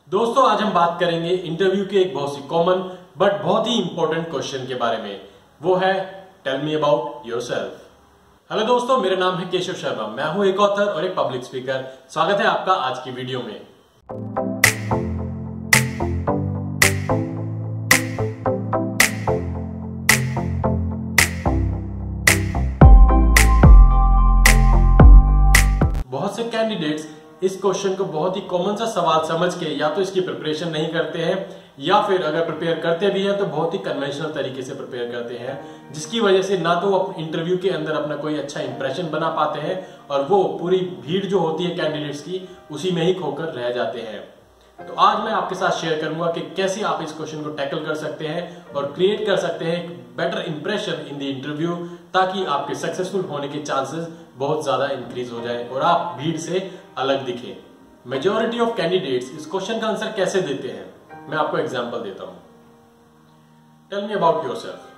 दोस्तों आज हम बात करेंगे इंटरव्यू के एक बहुत सी कॉमन बट बहुत ही इंपॉर्टेंट क्वेश्चन के बारे में। वो है tell me about yourself. Hello दोस्तों, मेरा नाम है केशव शर्मा। मैं हूं एक ऑथर और एक पब्लिक स्पीकर। स्वागत है आपका आज की वीडियो में। बहुत से कैंडिडेट्स इस क्वेश्चन को बहुत ही कॉमन सा सवाल समझ के या तो इसकी प्रिपरेशन नहीं करते हैं या फिर अगर प्रिपेयर करते भी हैं तो बहुत ही कन्वेंशनल तरीके से प्रिपेयर करते हैं, जिसकी वजह से ना तो वो इंटरव्यू के अंदर अपना कोई अच्छा इंप्रेशन बना पाते हैं और वो पूरी भीड़ जो होती है कैंडिडेट्स की उसी में ही खोकर रह जाते हैं। तो आज मैं आपके साथ शेयर करूंगा कि कैसे आप इस क्वेश्चन को टैकल कर सकते हैं और क्रिएट कर सकते हैं एक better impression in the interview, ताकि आपके सक्सेसफुल होने के चांसेस बहुत ज्यादा इंक्रीज हो जाए और आप भीड़ से अलग दिखें। मेजॉरिटी ऑफ कैंडिडेट्स इस क्वेश्चन का आंसर कैसे देते हैं, मैं आपको एग्जांपल देता हूं। Tell me about yourself.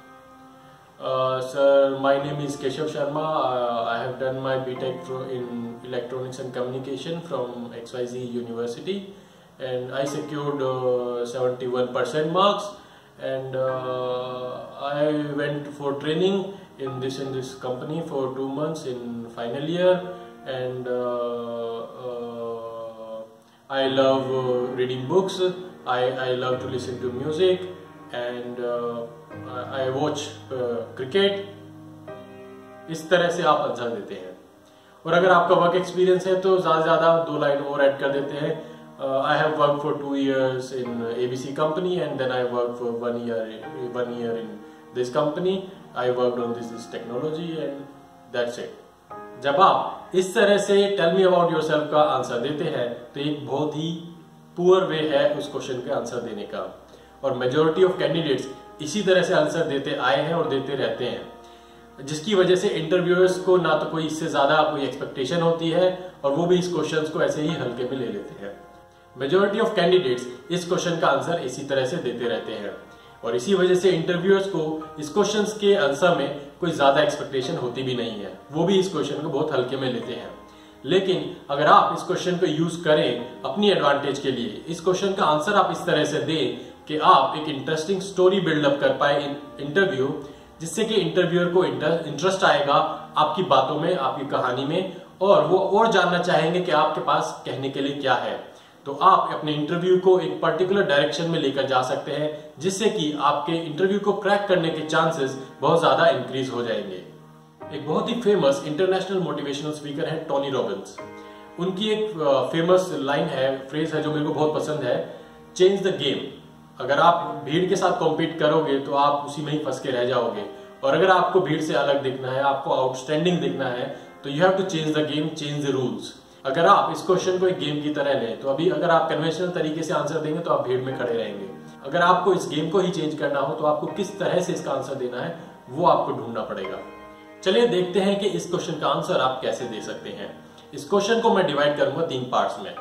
Sir, my name is Keshav Sharma. I have done my BTech in Electronics and Communication from XYZ University, and I secured 71% marks. And I went for training in this company for 2 months in final year, and I love reading books. I love to listen to music, and I watch cricket. इस तरह से आप answer देते हैं। और अगर आपका work experience है तो ज्यादा से ज्यादा 2 लाइन और ऐड कर देते हैं। I have worked for 2 years in ABC company, and then I worked for 1 year in this company. I worked on this technology, and that's it. जब आप इस तरह से टेल मी अबाउट योरसेल्फ का आंसर देते हैं तो एक बहुत ही पुअर वे है उस क्वेश्चन के आंसर देने का, और मेजॉरिटी ऑफ कैंडिडेट्स इसी तरह से आंसर देते आए हैं और देते रहते हैं, जिसकी वजह से इंटरव्यूअर्स को ना तो कोई इससे ज्यादा कोई एक्सपेक्टेशन होती है और वो भी इस क्वेश्चन को ऐसे ही हल्के में ले लेते हैं। मेजॉरिटी ऑफ कैंडिडेट्स इस क्वेश्चन का आंसर इसी तरह से देते रहते हैं और इसी वजह से इंटरव्यूअर्स को इस क्वेश्चन के आंसर में कोई ज्यादा एक्सपेक्टेशन होती भी नहीं है, वो भी इस क्वेश्चन को बहुत हल्के में लेते हैं। लेकिन अगर आप इस क्वेश्चन को यूज करें अपनी एडवांटेज के लिए, इस क्वेश्चन का आंसर आप इस तरह से दें कि आप एक इंटरेस्टिंग स्टोरी बिल्डअप कर पाए इन इंटरव्यू, जिससे कि इंटरव्यूअर को इंटरेस्ट आएगा आपकी बातों में, आपकी कहानी में, और वो और जानना चाहेंगे कि आपके पास कहने के लिए क्या है। तो आप अपने इंटरव्यू को एक पर्टिकुलर डायरेक्शन में लेकर जा सकते हैं, जिससे कि आपके इंटरव्यू को क्रैक करने के चांसेस बहुत ज्यादा इंक्रीज हो जाएंगे। एक बहुत ही फेमस इंटरनेशनल मोटिवेशनल स्पीकर है टोनी रॉबिन्स। उनकी एक फेमस लाइन है, फ्रेज है जो मेरे को बहुत पसंद है, चेंज द गेम। अगर आप भीड़ के साथ कॉम्पीट करोगे तो आप उसी में ही फंस के रह जाओगे, और अगर आपको भीड़ से अलग दिखना है, आपको आउटस्टैंडिंग दिखना है, तो you have to change the game, change the rules. अगर आप इस क्वेश्चन को एक गेम की तरह लें तो अभी अगर आप कन्वेंशनल तरीके से आंसर देंगे तो आप भीड़ में खड़े रहेंगे। अगर आपको इस गेम को ही चेंज करना हो तो आपको किस तरह से इसका आंसर देना है वो आपको ढूंढना पड़ेगा। चलिए देखते हैं कि इस क्वेश्चन का आंसर आप कैसे दे सकते हैं। इस क्वेश्चन को मैं डिवाइड करूंगा 3 पार्ट्स में।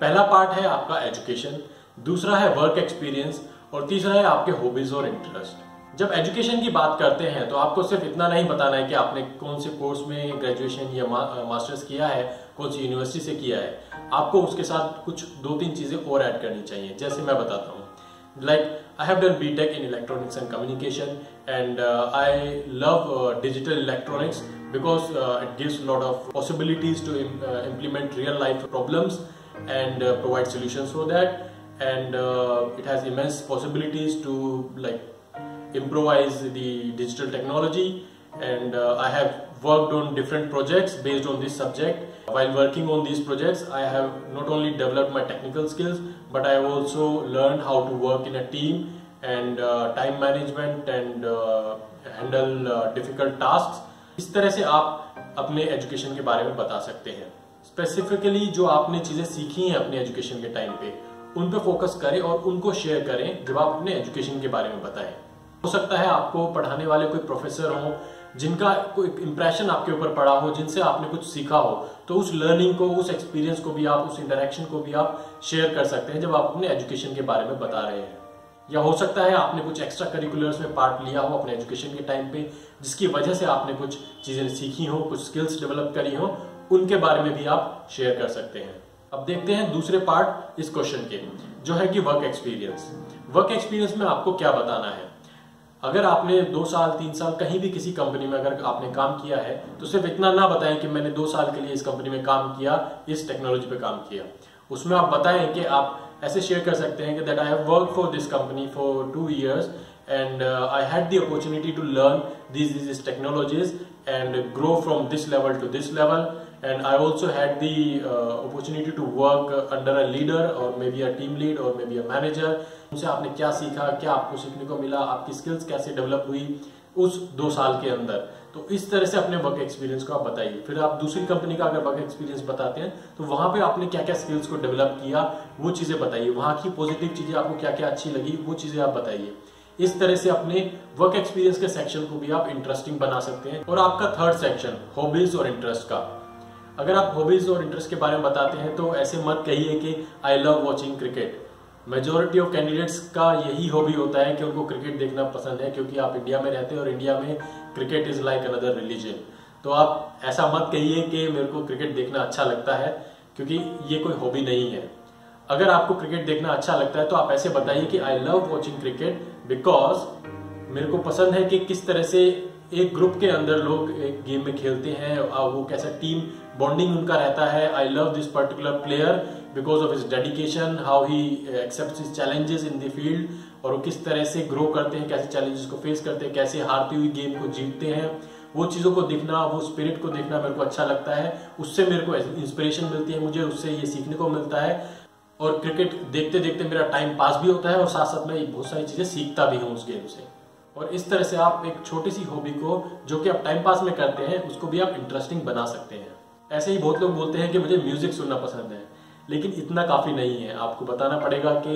पहला पार्ट है आपका एजुकेशन, दूसरा है वर्क एक्सपीरियंस, और तीसरा है आपके हॉबीज और इंटरेस्ट। जब एजुकेशन की बात करते हैं तो आपको सिर्फ इतना नहीं बताना है कि आपने कौन से कोर्स में ग्रेजुएशन या मास्टर्स किया है, कौन सी यूनिवर्सिटी से किया है। आपको उसके साथ कुछ 2-3 चीजें और ऐड करनी चाहिए। जैसे मैं बताता हूँ, like I have done BTech in Electronics and Communication, and I love digital electronics because it gives a lot of possibilities to implement real life problems and provide solutions for that, and it has immense possibilities to like improvise the digital technology, and I have worked on different projects based on this subject. While working on these projects, I have not only developed my technical skills, but I have also learned how to work in a team and time management and handle difficult tasks. इस तरह से आप अपने education के बारे में बता सकते हैं। स्पेसिफिकली जो आपने चीजें सीखी हैं अपने एजुकेशन के टाइम पे, उन पे फोकस करें और उनको शेयर करें जब आप अपने एजुकेशन के बारे में बताएं। हो सकता है आपको पढ़ाने वाले कोई प्रोफेसर हो जिनका कोई इंप्रेशन आपके ऊपर पड़ा हो, जिनसे आपने कुछ सीखा हो, तो उस लर्निंग को, उस एक्सपीरियंस को भी आप, उस इंटरेक्शन को भी आप शेयर कर सकते हैं जब आप अपने एजुकेशन के बारे में बता रहे हैं। या हो सकता है आपने कुछ एक्स्ट्रा करिकुलर्स में पार्ट लिया हो अपने एजुकेशन के टाइम पे, जिसकी वजह से आपने कुछ चीजें सीखी हो, कुछ स्किल्स डेवलप करी हो, उनके बारे में भी आप शेयर कर सकते हैं। अब देखते हैं दूसरे पार्ट इस क्वेश्चन के। जो है कि वर्क एक्सपीरियंस। वर्क एक्सपीरियंस में आपको क्या बताना है? अगर आपने 2 साल 3 साल कहीं भी किसी कंपनी में अगर आपने काम किया है तो सिर्फ इतना ना बताएं कि मैंने 2 साल के लिए इस कंपनी में काम किया, इस टेक्नोलॉजी पे काम किया। उसमें आप बताएं कि आप ऐसे शेयर कर सकते हैं कि that I have work for this company for 2 years and I had the opportunity to learn these technologies and grow from this level to this level, and I also had the opportunity to work under a leader or maybe a team lead or maybe a manager। उनसे आपने क्या सीखा, क्या आपको सीखने को मिला, आपकी स्किल्स कैसे डेवलप हुई उस 2 साल के अंदर। तो इस तरह से अपने वर्क एक्सपीरियंस को आप बताइए। फिर आप दूसरी कंपनी का अगर वर्क एक्सपीरियंस बताते हैं तो वहां पे आपने क्या क्या स्किल्स को डेवलप किया वो चीजें बताइए, वहां की पॉजिटिव चीजें आपको क्या क्या अच्छी लगी वो चीजें आप बताइए। इस तरह से अपने वर्क एक्सपीरियंस के सेक्शन को भी आप इंटरेस्टिंग बना सकते हैं। और आपका थर्ड सेक्शन हॉबीज और इंटरेस्ट का, अगर आप हॉबीज और इंटरेस्ट के बारे में बताते हैं तो ऐसे मत कहिए कि I love watching cricket. Majority of candidates का यही हॉबी होता है कि उनको क्रिकेट देखना पसंद है, क्योंकि आप इंडिया में रहते हैं और इंडिया में cricket is like another religion. तो आप ऐसा मत कहिए कि मेरे को क्रिकेट देखना अच्छा लगता है, क्योंकि ये कोई हॉबी नहीं है। अगर आपको क्रिकेट देखना अच्छा लगता है तो आप ऐसे बताइए कि I love watching cricket because मेरे को पसंद है कि किस तरह से एक ग्रुप के अंदर लोग एक गेम में खेलते हैं, वो कैसा टीम बॉन्डिंग उनका रहता है। I love this particular player because of his dedication, how he accepts his challenges in the field, और वो किस तरह से ग्रो करते हैं, कैसे चैलेंजेस को फेस करते हैं, कैसे हारती हुई गेम को जीतते हैं। वो चीजों को देखना, वो स्पिरिट को देखना मेरे को अच्छा लगता है। उससे मेरे को इंस्पिरेशन मिलती है, मुझे उससे ये सीखने को मिलता है। और क्रिकेट देखते देखते मेरा टाइम पास भी होता है और साथ साथ में बहुत सारी चीजें सीखता भी हूँ उस गेम से। और इस तरह से आप एक छोटी सी हॉबी को जो कि आप टाइम पास में करते हैं उसको भी आप इंटरेस्टिंग बना सकते हैं। ऐसे ही बहुत लोग बोलते हैं कि मुझे म्यूजिक सुनना पसंद है, लेकिन इतना काफी नहीं है। आपको बताना पड़ेगा कि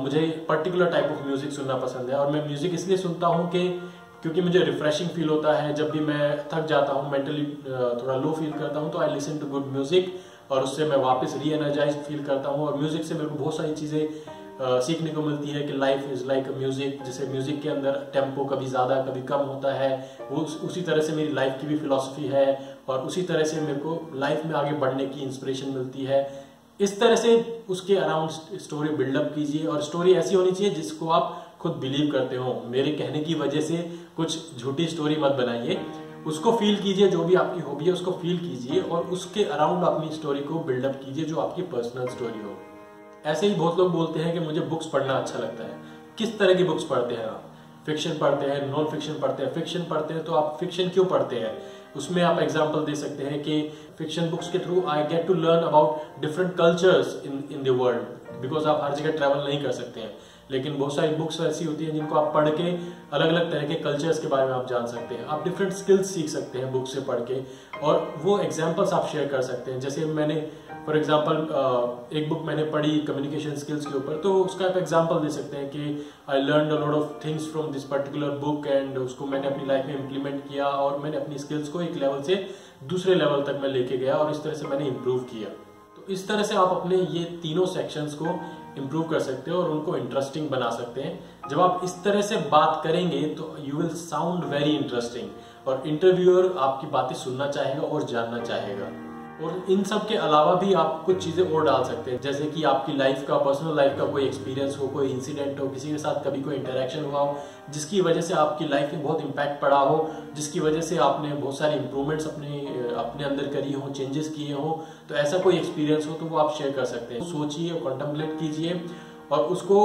मुझे पर्टिकुलर टाइप ऑफ म्यूजिक सुनना पसंद है। और मैं म्यूजिक इसलिए सुनता हूँ कि क्योंकि मुझे रिफ्रेशिंग फील होता है। जब भी मैं थक जाता हूँ, मेंटली थोड़ा लो फील करता हूँ, तो I listen to good music और उससे मैं वापस री एनर्जाइज फील करता हूँ। और म्यूजिक से मेरे को बहुत सारी चीजें सीखने को मिलती है कि life is like a music. जैसे म्यूजिक के अंदर टेम्पो कभी ज्यादा कभी कम होता है, वो उसी तरह से मेरी लाइफ की भी फिलॉसफी है और उसी तरह से मेरे को लाइफ में आगे बढ़ने की इंस्पिरेशन मिलती है। इस तरह से उसके अराउंड स्टोरी बिल्डअप कीजिए और स्टोरी ऐसी होनी चाहिए जिसको आप खुद बिलीव करते हो। मेरे कहने की वजह से कुछ झूठी स्टोरी मत बनाइए, उसको फील कीजिए। जो भी आपकी हॉबी है उसको फील कीजिए और उसके अराउंड अपनी स्टोरी को बिल्डअप कीजिए जो आपकी पर्सनल स्टोरी हो। ऐसे ही बहुत लोग बोलते हैं कि मुझे बुक्स पढ़ना अच्छा लगता है। किस तरह की बुक्स पढ़ते हैं आप? फिक्शन पढ़ते हैं, नॉन फिक्शन पढ़ते हैं? फिक्शन पढ़ते हैं तो आप फिक्शन क्यों पढ़ते हैं? उसमें आप एग्जांपल दे सकते हैं कि फिक्शन बुक्स के through I get to learn about different cultures in the world, because आप हर जगह ट्रैवल नहीं कर सकते हैं। लेकिन बहुत सारी बुक्स ऐसी होती हैं जिनको आप पढ़ के अलग अलग तरह के कल्चर्स के बारे में आप जान सकते हैं। आप डिफरेंट स्किल्स सीख सकते हैं बुक से पढ़ के और वो एग्जांपल्स आप शेयर कर सकते हैं। जैसे मैंने फॉर एग्जांपल एक बुक मैंने पढ़ी कम्युनिकेशन स्किल्स के ऊपर, तो उसका आप एग्जांपल दे सकते हैं कि I learn a lot of things from this particular book and उसको मैंने अपनी लाइफ में इम्प्लीमेंट किया और मैंने अपनी स्किल्स को एक लेवल से दूसरे लेवल तक मैं लेके गया और इस तरह से मैंने इम्प्रूव किया। तो इस तरह से आप अपने ये तीनों सेक्शंस को इम्प्रूव कर सकते हो और उनको इंटरेस्टिंग बना सकते हैं। जब आप इस तरह से बात करेंगे तो you will sound very interesting और इंटरव्यूअर आपकी बातें सुनना चाहेगा और जानना चाहेगा। और इन सब के अलावा भी आप कुछ चीजें और डाल सकते हैं, जैसे कि आपकी लाइफ का, पर्सनल लाइफ का कोई एक्सपीरियंस हो, कोई इंसिडेंट हो, किसी के साथ कभी कोई इंटरेक्शन हुआ हो जिसकी वजह से आपकी लाइफ में बहुत इंपैक्ट पड़ा हो, जिसकी वजह से आपने बहुत सारी इंप्रूवमेंट्स अपने अंदर करी हो, चेंजेस किए हो। तो ऐसा कोई एक्सपीरियंस हो तो वो आप शेयर कर सकते हैं। सोचिए और कॉन्टेम्पलेट कीजिए और उसको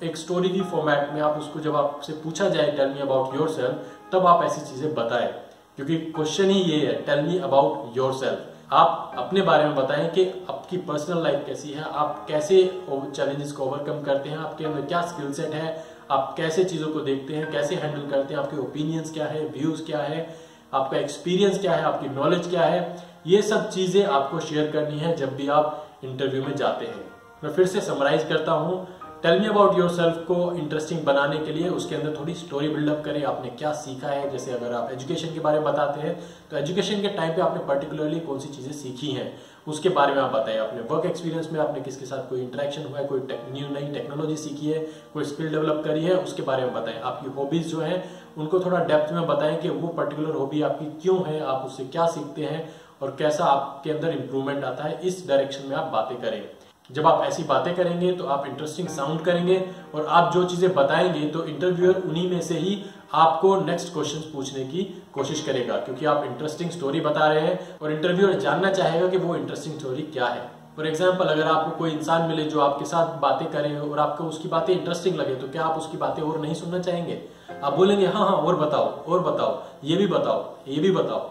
एक स्टोरी की फॉर्मेट में आप उसको, जब आपसे पूछा जाए टेल मी अबाउट योरसेल्फ, तब आप ऐसी चीजें बताएं, क्योंकि क्वेश्चन ही ये है, टेल मी अबाउट योरसेल्फ। आप अपने बारे में बताएं कि आपकी पर्सनल लाइफ कैसी है, आप कैसे चैलेंजेस को ओवरकम करते हैं, आपके अंदर क्या स्किल सेट है, आप कैसे चीजों को देखते हैं, कैसे हैंडल करते हैं, आपके ओपिनियंस क्या है, व्यूज क्या है, आपका एक्सपीरियंस क्या है, आपकी नॉलेज क्या है। ये सब चीजें आपको शेयर करनी है जब भी आप इंटरव्यू में जाते हैं। मैं फिर से समराइज करता हूं, टेल मी अबाउट योरसेल्फ को इंटरेस्टिंग बनाने के लिए उसके अंदर थोड़ी स्टोरी बिल्डअप करें, आपने क्या सीखा है। जैसे अगर आप एजुकेशन के बारे में बताते हैं तो एजुकेशन के टाइम पे आपने पर्टिकुलरली कौन सी चीजें सीखी हैं उसके बारे में आप बताएं। अपने वर्क एक्सपीरियंस में आपने किसके साथ कोई इंटरेक्शन हुआ है, कोई नई टेक्नोलॉजी सीखी है, कोई स्किल डेवलप करी है, उसके बारे में बताएं। आपकी हॉबीज जो है उनको थोड़ा डेप्थ में बताएं कि वो पर्टिकुलर हॉबी आपकी क्यों है, आप उससे क्या सीखते हैं और कैसा आपके अंदर इंप्रूवमेंट आता है। इस डायरेक्शन में आप बातें करें। जब आप ऐसी बातें करेंगे तो आप इंटरेस्टिंग साउंड करेंगे और आप जो चीजें बताएंगे तो इंटरव्यूअर उन्हीं में से ही आपको नेक्स्ट क्वेश्चन पूछने की कोशिश करेगा, क्योंकि आप इंटरेस्टिंग स्टोरी बता रहे हैं और इंटरव्यूअर जानना चाहेगा कि वो इंटरेस्टिंग स्टोरी क्या है। फॉर एग्जाम्पल, अगर आपको कोई इंसान मिले जो आपके साथ बातें करे और आपको उसकी बातें इंटरेस्टिंग लगे, तो क्या आप उसकी बातें और नहीं सुनना चाहेंगे? आप बोलेंगे हाँ हाँ और बताओ, ये भी बताओ।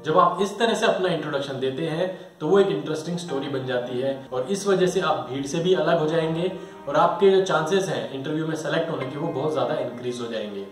जब आप इस तरह से अपना इंट्रोडक्शन देते हैं तो वो एक इंटरेस्टिंग स्टोरी बन जाती है और इस वजह से आप भीड़ से भी अलग हो जाएंगे और आपके जो चांसेस हैं इंटरव्यू में सेलेक्ट होने के वो बहुत ज्यादा इंक्रीज हो जाएंगे।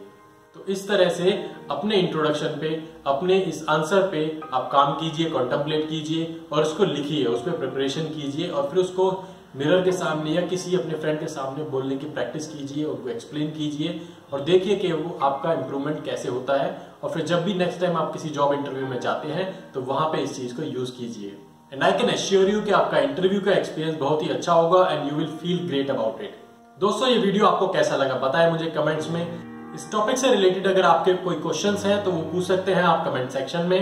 तो इस तरह से अपने इंट्रोडक्शन पे, अपने इस आंसर पे आप काम कीजिए, कॉन्टेम्पलेट कीजिए और उसको लिखिए, उस पर प्रिपरेशन कीजिए और फिर उसको मिरर के सामने या किसी अपने फ्रेंड के सामने बोलने की प्रैक्टिस कीजिए, उनको एक्सप्लेन कीजिए और देखिए कि वो आपका इंप्रूवमेंट कैसे होता है। और फिर जब भी नेक्स्ट टाइम आप किसी जॉब इंटरव्यू में जाते हैं तो वहां पे इस चीज को यूज कीजिए। And I can assure you कि आपका इंटरव्यू का एक्सपीरियंस बहुत ही अच्छा होगा and you will feel great about it. दोस्तों, ये वीडियो आपको कैसा लगा बताएं मुझे कमेंट्स में। इस टॉपिक से रिलेटेड अगर आपके कोई क्वेश्चंस हैं तो वो पूछ सकते हैं आप कमेंट सेक्शन में।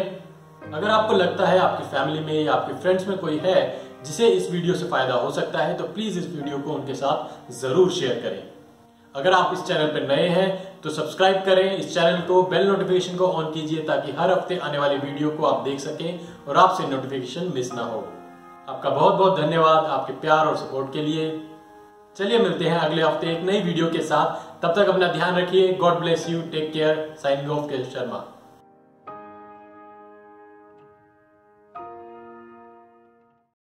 अगर आपको लगता है आपकी फैमिली में या आपके फ्रेंड्स में कोई है जिसे इस वीडियो से फायदा हो सकता है तो प्लीज इस वीडियो को उनके साथ जरूर शेयर करें। अगर आप इस चैनल पर नए हैं तो सब्सक्राइब करें इस चैनल को, बेल नोटिफिकेशन को ऑन कीजिए ताकि हर हफ्ते आने वाली वीडियो को आप देख सकें और आपसे नोटिफिकेशन मिस ना हो। आपका बहुत बहुत धन्यवाद आपके प्यार और सपोर्ट के लिए। चलिए मिलते हैं अगले हफ्ते एक नई वीडियो के साथ। तब तक अपना ध्यान रखिए। God bless you, take care. Signing off Keshav Sharma.